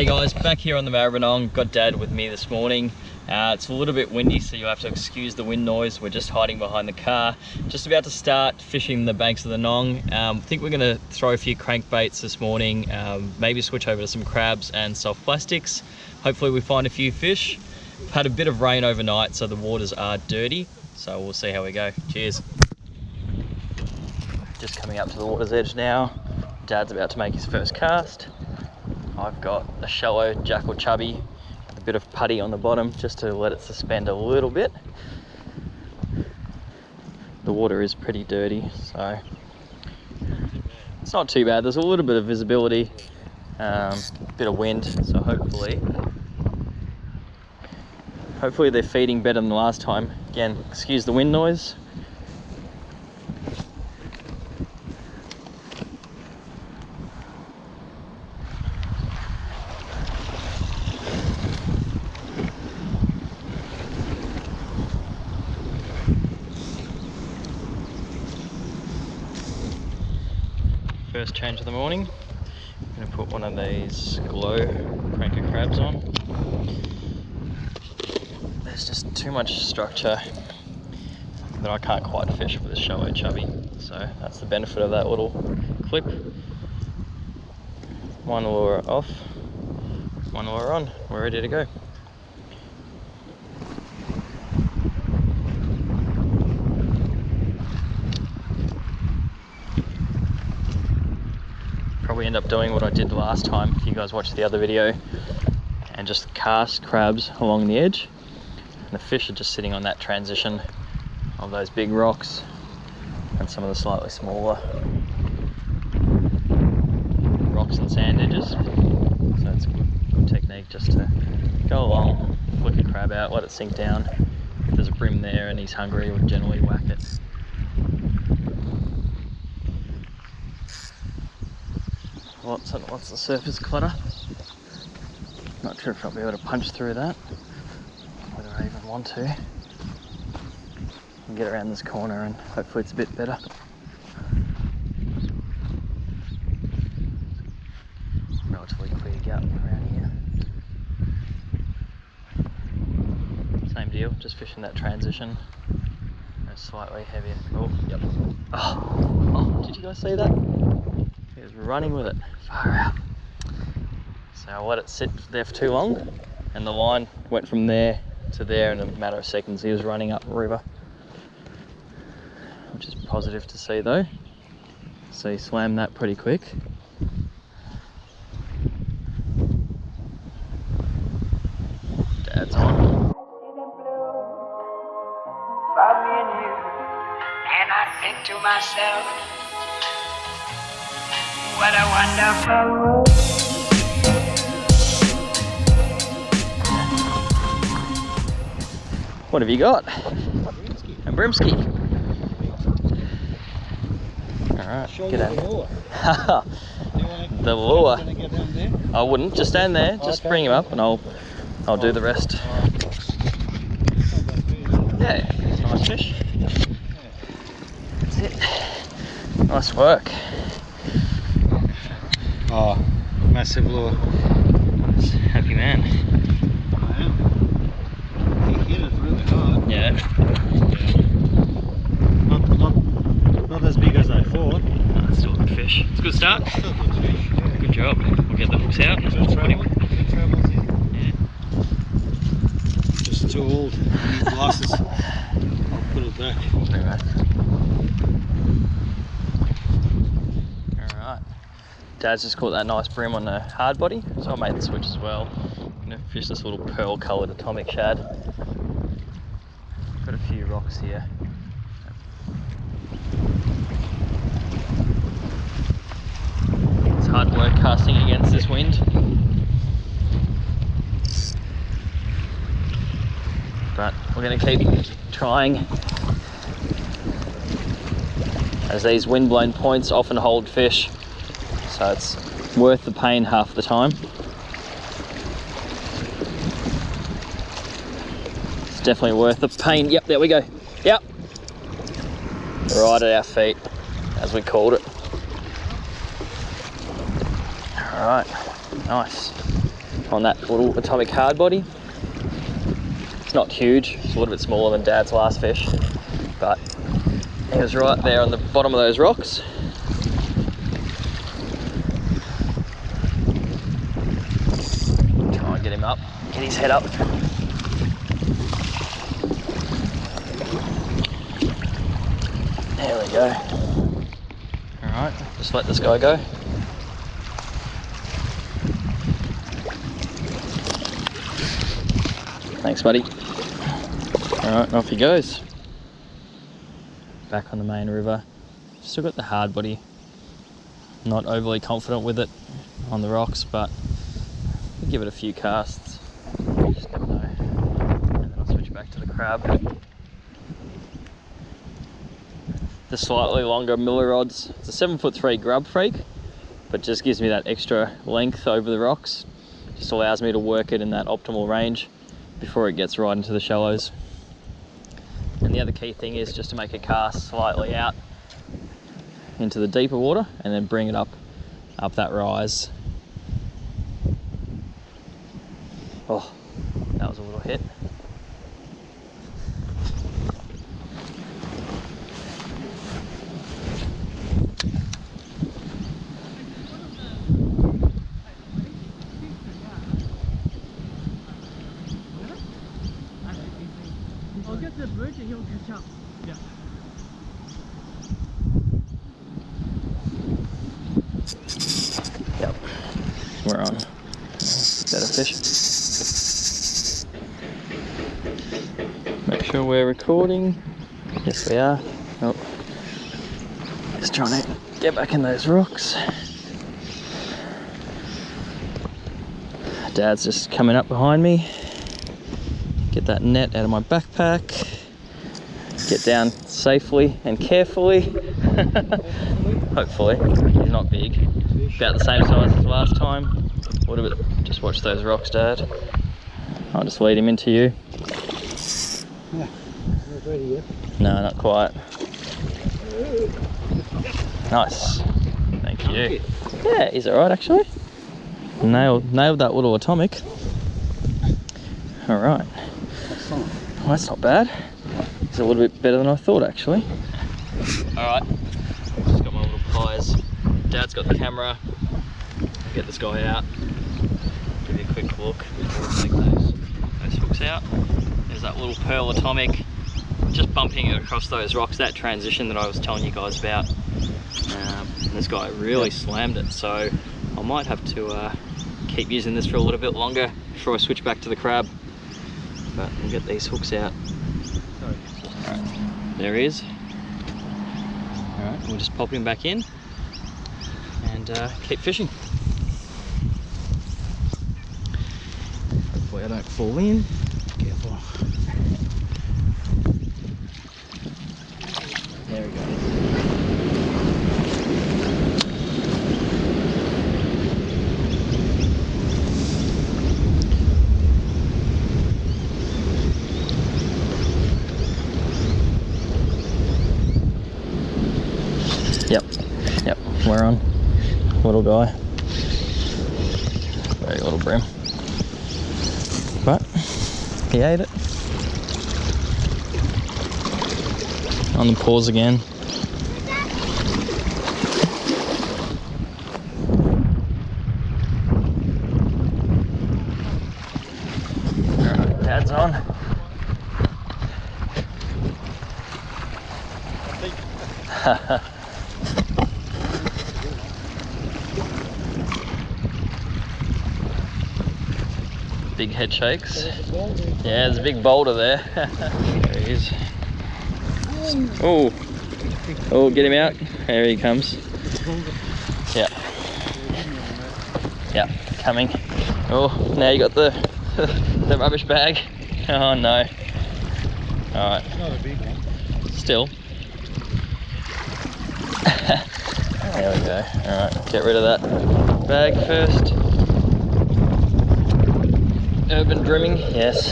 Hey guys, back here on the Maribyrnong. Got Dad with me this morning. It's a little bit windy, so you'll have to excuse the wind noise. We're just hiding behind the car. Just about to start fishing the banks of the Nong. I think we're going to throw a few crankbaits this morning, maybe switch over to some crabs and soft plastics. Hopefully we find a few fish. We've had a bit of rain overnight, so the waters are dirty, so we'll see how we go. Cheers. Just coming up to the water's edge now. Dad's about to make his first cast. I've got a shallow Jackall Chubby with a bit of putty on the bottom just to let it suspend a little bit. The water is pretty dirty, so it's not too bad. There's a little bit of visibility, bit of wind, so hopefully they're feeding better than the last time. Again, excuse the wind noise. First change of the morning. I'm going to put one of these glow Cranka Crabs on. There's just too much structure that I can't quite fish with a shallow chubby, so that's the benefit of that little clip. One lure off, one lure on, we're ready to go. Probably end up doing what I did last time, if you guys watched the other video, and just cast crabs along the edge. And the fish are just sitting on that transition of those big rocks and some of the slightly smaller rocks and sand edges. So it's a good technique just to go along, flick a crab out, let it sink down. If there's a bream there and he's hungry, we'll generally whack it. Lots and lots of surface clutter. Not sure if I'll be able to punch through that, whether I even want to. And get around this corner and hopefully it's a bit better. Relatively clear gap around here. Same deal, just fishing that transition. Slightly heavier. Oh, yep. Oh, did you guys see that? He was running with it, far out. So I let it sit there for too long, and the line went from there to there in a matter of seconds. He was running up river, which is positive to see though. So he slammed that pretty quick. Dad's on. And I think to myself, what a wonderful world. What have you got? A brimski. Alright, get out. The lure. I wouldn't, just stand there, just bring him up and I'll do the rest. Yeah, nice fish. That's it. Nice work. Oh, massive lure. Happy man. I am. He hit it really hard. Yeah. Not as big as I thought. No, it's still a good fish. It's a good start. Still good fish. Yeah. Good job. We'll get the hooks out. It travels in. Yeah. Just too old. Need glasses. I'll put it back. Alright. Alright. Dad's just caught that nice bream on a hard body, so I made the switch as well. I'm going to fish this little pearl coloured atomic shad. Got a few rocks here. It's hard work casting against this wind. But we're going to keep trying, as these wind-blown points often hold fish, so it's worth the pain half the time. It's definitely worth the pain. Yep, there we go. Yep. Right at our feet, as we called it. All right, nice. on that little atomic hard body. It's not huge, it's a little bit smaller than Dad's last fish, but he was right there on the bottom of those rocks. Try and get him up, get his head up. There we go. Alright, just let this guy go. Thanks, buddy. Alright, off he goes. Back on the main river. Still got the hard body. Not overly confident with it on the rocks, but I'll give it a few casts. Just never know. And then I'll switch back to the crab. The slightly longer Millerods. It's a 7'3" grub freak, but just gives me that extra length over the rocks. Just allows me to work it in that optimal range before it gets right into the shallows. And the other key thing is just to make a cast slightly out into the deeper water and then bring it up that rise. Oh, that was a little hit. I'll get the bridge and you'll catch up. Yeah. Yep, we're on. Better fish. Make sure we're recording. Yes, we are. Oh, just trying to get back in those rocks. Dad's just coming up behind me. Get that net out of my backpack. Get down safely and carefully. Hopefully. He's not big. About the same size as last time. What a bit. Just watch those rocks, Dad. I'll just lead him into you. Yeah, not ready yet. No, not quite. Nice. Thank you. Yeah, he's alright actually. Nailed that little atomic. Alright. Well, that's not bad. It's a little bit better than I thought actually. Alright. Just got my little pliers. Dad's got the camera. Get this guy out. Give you a quick look before I take those hooks out. There's that little pearl atomic. Just bumping it across those rocks, that transition that I was telling you guys about. This guy really slammed it, so I might have to keep using this for a little bit longer before I switch back to the crab. But we'll get these hooks out. Alright, there he is. Alright, we'll just pop him back in and keep fishing. Hopefully I don't fall in. Careful. There we go. Yep, we're on. Little guy. Very little bream. But he ate it. On the paws again. Alright, Dad's on. Big head shakes. Yeah, there's a big boulder there. There he is. Oh, get him out. There he comes. Yeah. Yeah, coming. Oh, now you got the the rubbish bag. Oh no. Alright. Not a big one. Still. There we go. Alright, get rid of that bag first. Urban brimming, yes.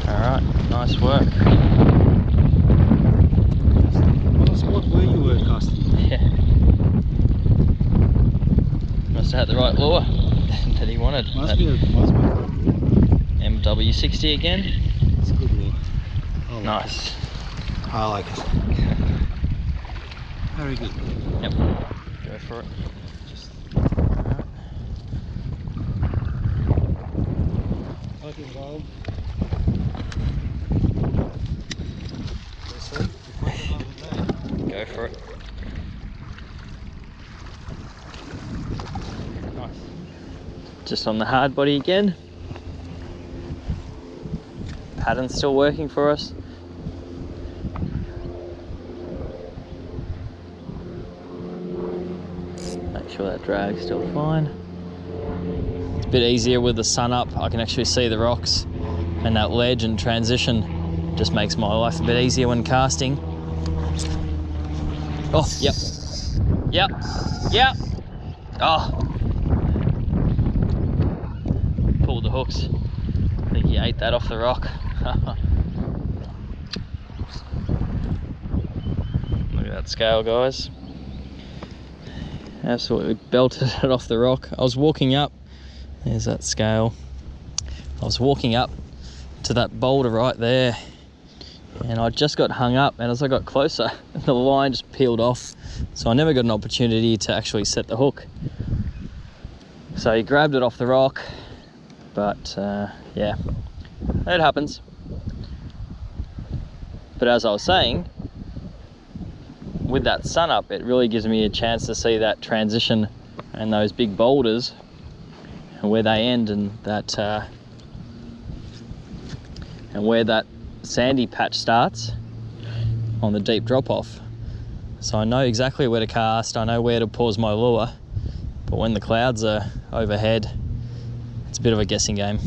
Alright, nice work. What spot were you casting? Yeah. right lure that he wanted. Must be. MW60 again. It's good meat. Oh, Nice. I like it. Very good. Yep. Go for it. Okay, Bob. Go for it. Nice. Just on the hard body again. Pattern's still working for us. Make sure that drag's still fine. It's a bit easier with the sun up. I can actually see the rocks and that ledge and transition just makes my life a bit easier when casting. Oh, yep. Yep. Yep. Oh. Pulled the hooks. I think he ate that off the rock. Look at that scale, guys. Absolutely belted it off the rock. I was walking up. There's that scale. I was walking up to that boulder right there, and I just got hung up, and as I got closer, the line just peeled off. So I never got an opportunity to actually set the hook. So he grabbed it off the rock, but yeah, it happens. But as I was saying, with that sun up, it really gives me a chance to see that transition and those big boulders and where they end, and that and where that sandy patch starts on the deep drop off. So I know exactly where to cast, I know where to pause my lure, but when the clouds are overhead, it's a bit of a guessing game.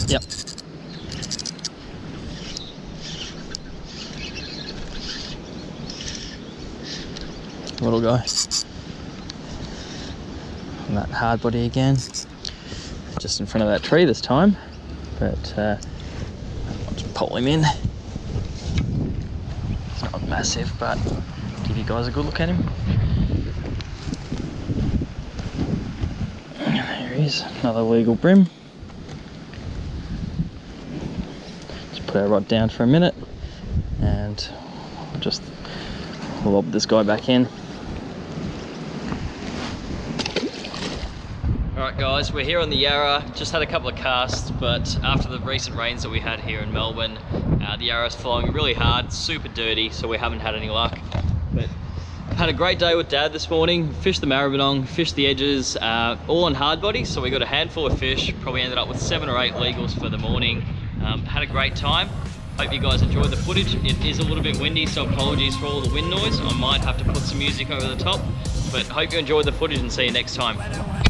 Yep. Little guy. And that hard body again. Just in front of that tree this time. But I'll just pull him in. It's not massive, but give you guys a good look at him. There he is, another legal bream. Put our rod down for a minute, and I'll just lob this guy back in. Alright guys, we're here on the Yarra. Just had a couple of casts, but after the recent rains that we had here in Melbourne, the Yarra's flowing really hard, super dirty, so we haven't had any luck. But had a great day with Dad this morning. Fished the Maribyrnong, fished the edges, all on hard bodies, so we got a handful of fish. Probably ended up with 7 or 8 legals for the morning. Had a great time. Hope you guys enjoyed the footage. It is a little bit windy, so apologies for all the wind noise. I might have to put some music over the top, but hope you enjoyed the footage and see you next time.